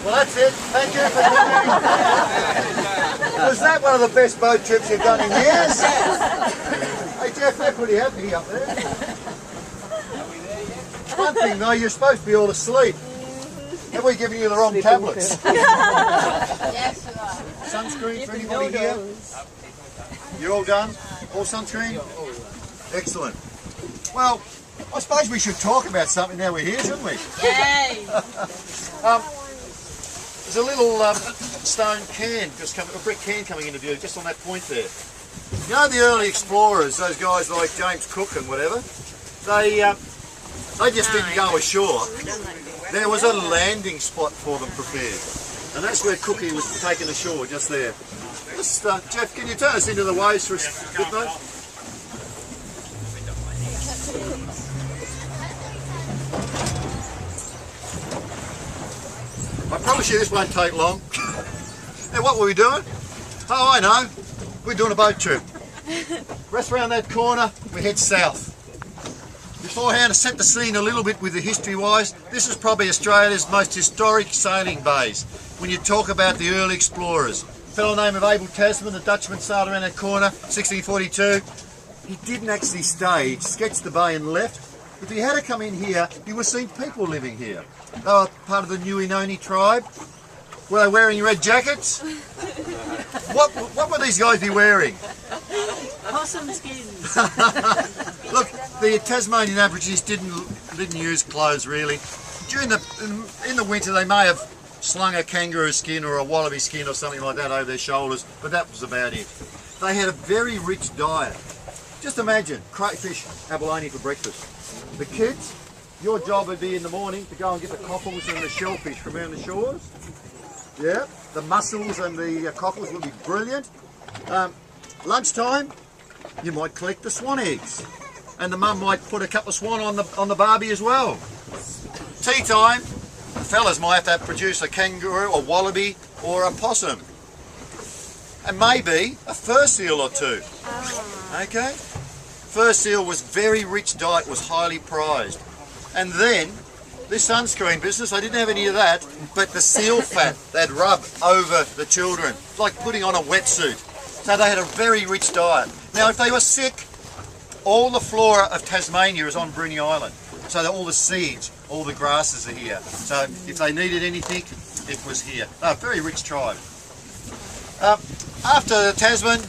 Well, that's it. Thank you for coming. Was that one of the best boat trips you've done in years? Hey Jeff, they're pretty happy up there. One thing though, you're supposed to be all asleep. Have we given you the wrong tablets? Yes, you are. Sunscreen for anybody here? You're all done? All sunscreen? Excellent. Well, I suppose we should talk about something now we're here, shouldn't we? Yay! There's a little stone can, a brick can coming into view, just on that point there. You know the early explorers, those guys like James Cook and whatever, they just didn't go ashore. There was a landing spot for them prepared. And that's where Cookie was taken ashore, just there. Just, Jeff, can you turn us into the waves for a bit, mate? I promise you this won't take long. Now what were we doing? Oh, I know. We're doing a boat trip. Rest around that corner, we head south. Beforehand, to set the scene a little bit with the history-wise, this is probably Australia's most historic sailing bays. When you talk about the early explorers. A fellow named of Abel Tasman, the Dutchman, sailed around that corner, 1642. He didn't actually stay, he sketched the bay and left. If he had to come in here, you would have seen people living here. They were part of the Nuinoni tribe. Were they wearing red jackets? What would these guys be wearing? Possum skins. Look, the Tasmanian Aborigines didn't use clothes really. In the winter they may have slung a kangaroo skin or a wallaby skin or something like that over their shoulders, but that was about it. They had a very rich diet. Just imagine, crayfish, abalone for breakfast. The kids, your job would be in the morning to go and get the cockles and the shellfish from around the shores. Yeah, the mussels and the cockles would be brilliant. Lunchtime, you might collect the swan eggs, and the mum might put a couple of swan on the barbie as well. Tea time, the fellas might have to produce a kangaroo, a wallaby, or a possum, and maybe a fur seal or two. Okay, fur seal was very rich diet, was highly prized, and then. This sunscreen business, I didn't have any of that, but the seal fat they'd rub over the children. It's like putting on a wetsuit. So they had a very rich diet. Now if they were sick, all the flora of Tasmania is on Bruny Island. So that all the seeds, all the grasses are here. So if they needed anything, it was here. Oh, very rich tribe. After the Tasman,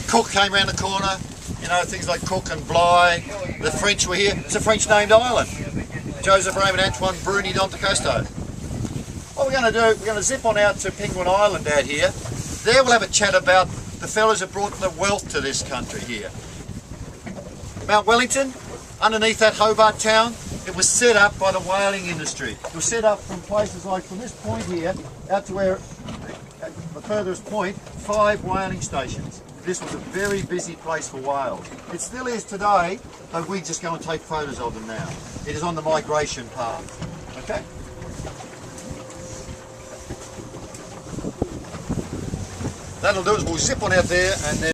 Cook came around the corner. You know, things like Cook and Bligh. The French were here. It's a French named island. Joseph Raymond Antoine Bruny d'Antecosto. What we're going to do, we're going to zip on out to Penguin Island out here. There we'll have a chat about the fellas that brought the wealth to this country here. Mount Wellington, underneath that Hobart town, it was set up by the whaling industry. It was set up from places like from this point here out to where, at the furthest point, 5 whaling stations. This was a very busy place for whales. It still is today, but we just go and take photos of them now. It is on the migration path. Okay? That'll do it. We'll zip on out there and then